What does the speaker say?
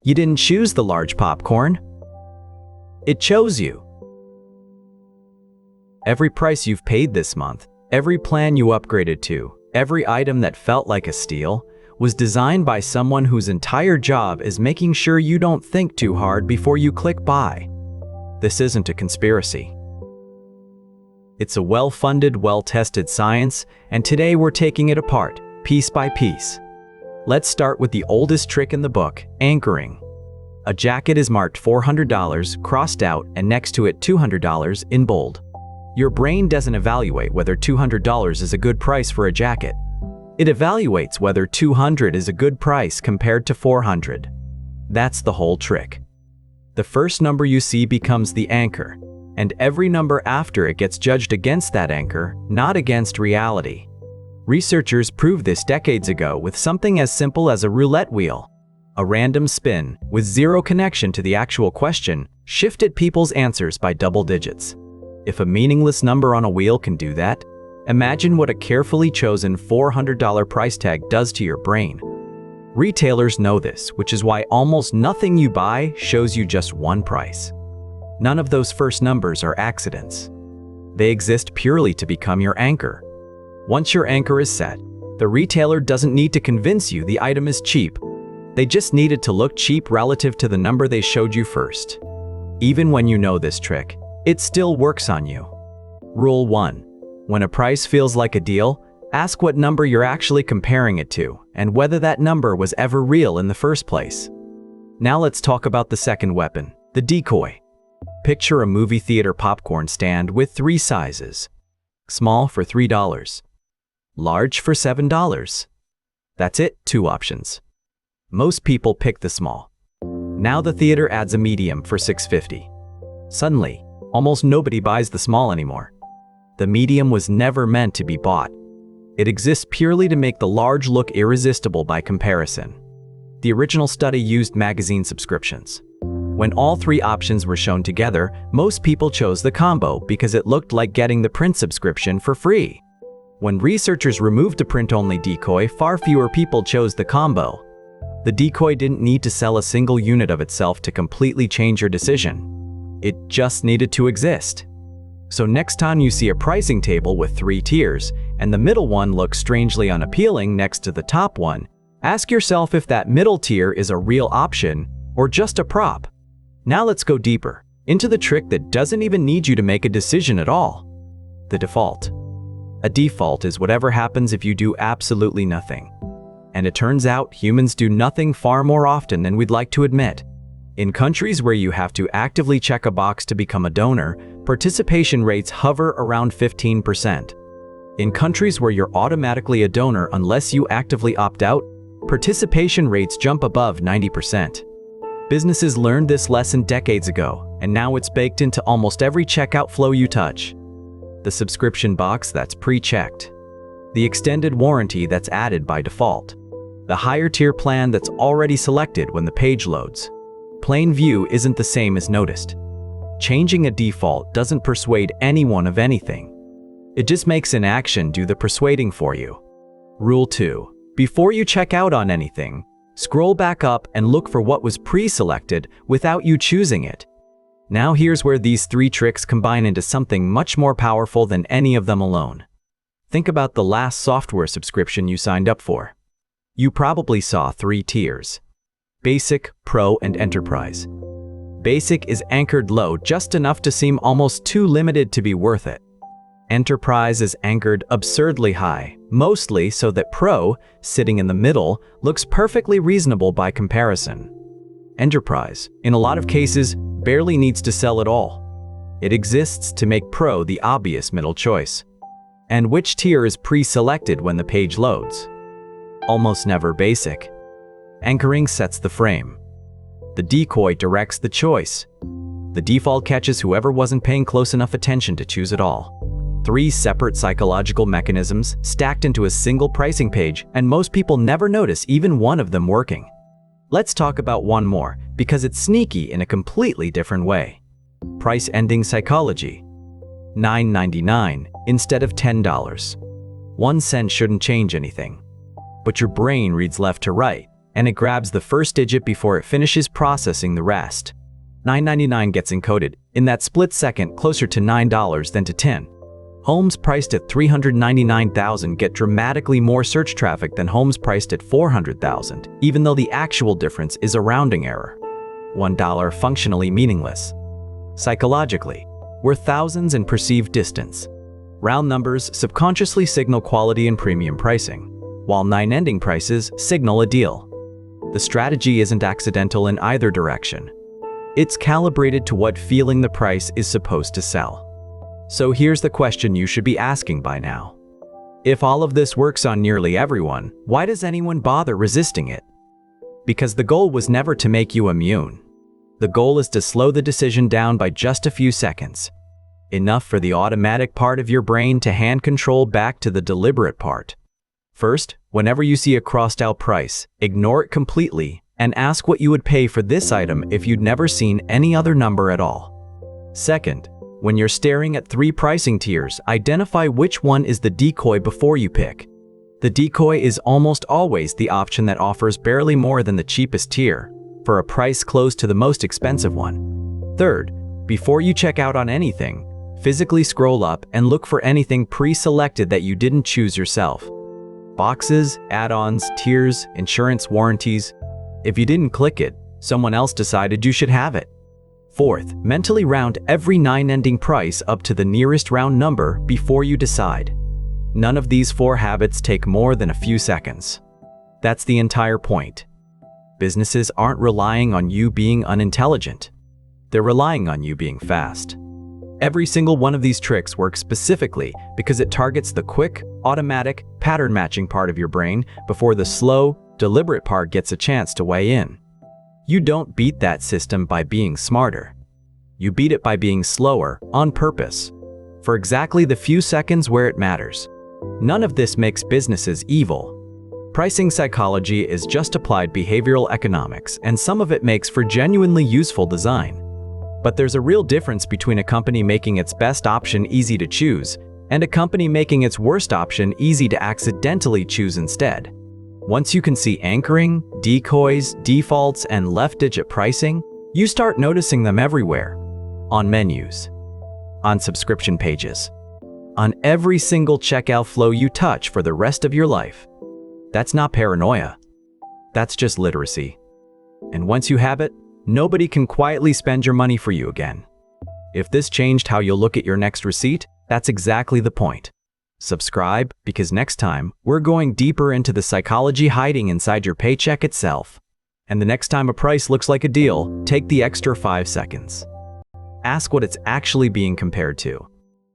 You didn't choose the large popcorn. It chose you. Every price you've paid this month, every plan you upgraded to, every item that felt like a steal, was designed by someone whose entire job is making sure you don't think too hard before you click buy. This isn't a conspiracy. It's a well-funded, well-tested science, and today we're taking it apart, piece by piece. Let's start with the oldest trick in the book, anchoring. A jacket is marked $400, crossed out, and next to it $200 in bold. Your brain doesn't evaluate whether $200 is a good price for a jacket. It evaluates whether $200 is a good price compared to $400. That's the whole trick. The first number you see becomes the anchor, and every number after it gets judged against that anchor, not against reality. Researchers proved this decades ago with something as simple as a roulette wheel. A random spin, with zero connection to the actual question, shifted people's answers by double digits. If a meaningless number on a wheel can do that, imagine what a carefully chosen $400 price tag does to your brain. Retailers know this, which is why almost nothing you buy shows you just one price. None of those first numbers are accidents. They exist purely to become your anchor. Once your anchor is set, the retailer doesn't need to convince you the item is cheap. They just need it to look cheap relative to the number they showed you first. Even when you know this trick, it still works on you. Rule 1. When a price feels like a deal, ask what number you're actually comparing it to and whether that number was ever real in the first place. Now let's talk about the second weapon, the decoy. Picture a movie theater popcorn stand with 3 sizes. Small for $3. Large for $7. That's it, 2 options. Most people pick the small. Now the theater adds a medium for $6.50. Suddenly, almost nobody buys the small anymore. The medium was never meant to be bought. It exists purely to make the large look irresistible by comparison. The original study used magazine subscriptions. When all 3 options were shown together, most people chose the combo because it looked like getting the print subscription for free. When researchers removed the print-only decoy, far fewer people chose the combo. The decoy didn't need to sell a single unit of itself to completely change your decision. It just needed to exist. So next time you see a pricing table with 3 tiers, and the middle one looks strangely unappealing next to the top one, ask yourself if that middle tier is a real option or just a prop. Now let's go deeper, into the trick that doesn't even need you to make a decision at all. The default. A default is whatever happens if you do absolutely nothing. And it turns out humans do nothing far more often than we'd like to admit. In countries where you have to actively check a box to become a donor, participation rates hover around 15%. In countries where you're automatically a donor unless you actively opt out, participation rates jump above 90%. Businesses learned this lesson decades ago, and now it's baked into almost every checkout flow you touch. The subscription box that's pre-checked. The extended warranty that's added by default. The higher tier plan that's already selected when the page loads. Plain view isn't the same as noticed. Changing a default doesn't persuade anyone of anything. It just makes an action do the persuading for you. Rule 2. Before you check out on anything, scroll back up and look for what was pre-selected without you choosing it. Now here's where these 3 tricks combine into something much more powerful than any of them alone. Think about the last software subscription you signed up for. You probably saw 3 tiers. Basic, Pro, and Enterprise. Basic is anchored low just enough to seem almost too limited to be worth it. Enterprise is anchored absurdly high, mostly so that Pro, sitting in the middle, looks perfectly reasonable by comparison. Enterprise, in a lot of cases, barely needs to sell at all. It exists to make Pro the obvious middle choice. And which tier is pre-selected when the page loads? Almost never Basic. Anchoring sets the frame. The decoy directs the choice. The default catches whoever wasn't paying close enough attention to choose at all. 3 separate psychological mechanisms stacked into a single pricing page, and most people never notice even one of them working. Let's talk about one more, because it's sneaky in a completely different way. Price ending psychology. $9.99 instead of $10. 1 cent shouldn't change anything. But your brain reads left to right, and it grabs the first digit before it finishes processing the rest. $9.99 gets encoded in that split second, closer to $9 than to $10. Homes priced at $399,000 get dramatically more search traffic than homes priced at $400,000, even though the actual difference is a rounding error. $1 functionally meaningless. Psychologically, we're thousands in perceived distance. Round numbers subconsciously signal quality and premium pricing, while 9 ending prices signal a deal. The strategy isn't accidental in either direction. It's calibrated to what feeling the price is supposed to sell. So here's the question you should be asking by now. If all of this works on nearly everyone, why does anyone bother resisting it? Because the goal was never to make you immune. The goal is to slow the decision down by just a few seconds. Enough for the automatic part of your brain to hand control back to the deliberate part. First, whenever you see a crossed out price, ignore it completely and ask what you would pay for this item if you'd never seen any other number at all. Second, when you're staring at 3 pricing tiers, identify which one is the decoy before you pick. The decoy is almost always the option that offers barely more than the cheapest tier, for a price close to the most expensive one. Third, before you check out on anything, physically scroll up and look for anything pre-selected that you didn't choose yourself. Boxes, add-ons, tiers, insurance, warranties. If you didn't click it, someone else decided you should have it. Fourth, mentally round every 9 ending price up to the nearest round number before you decide. None of these 4 habits take more than a few seconds. That's the entire point. Businesses aren't relying on you being unintelligent. They're relying on you being fast. Every single one of these tricks works specifically because it targets the quick, automatic, pattern-matching part of your brain before the slow, deliberate part gets a chance to weigh in. You don't beat that system by being smarter. You beat it by being slower, on purpose, for exactly the few seconds where it matters. None of this makes businesses evil. Pricing psychology is just applied behavioral economics, and some of it makes for genuinely useful design. But there's a real difference between a company making its best option easy to choose and a company making its worst option easy to accidentally choose instead. Once you can see anchoring, decoys, defaults, and left-digit pricing, you start noticing them everywhere. On menus, on subscription pages, on every single checkout flow you touch for the rest of your life. That's not paranoia. That's just literacy. And once you have it, nobody can quietly spend your money for you again. If this changed how you'll look at your next receipt, that's exactly the point. Subscribe, because next time, we're going deeper into the psychology hiding inside your paycheck itself. And the next time a price looks like a deal, take the extra 5 seconds. Ask what it's actually being compared to.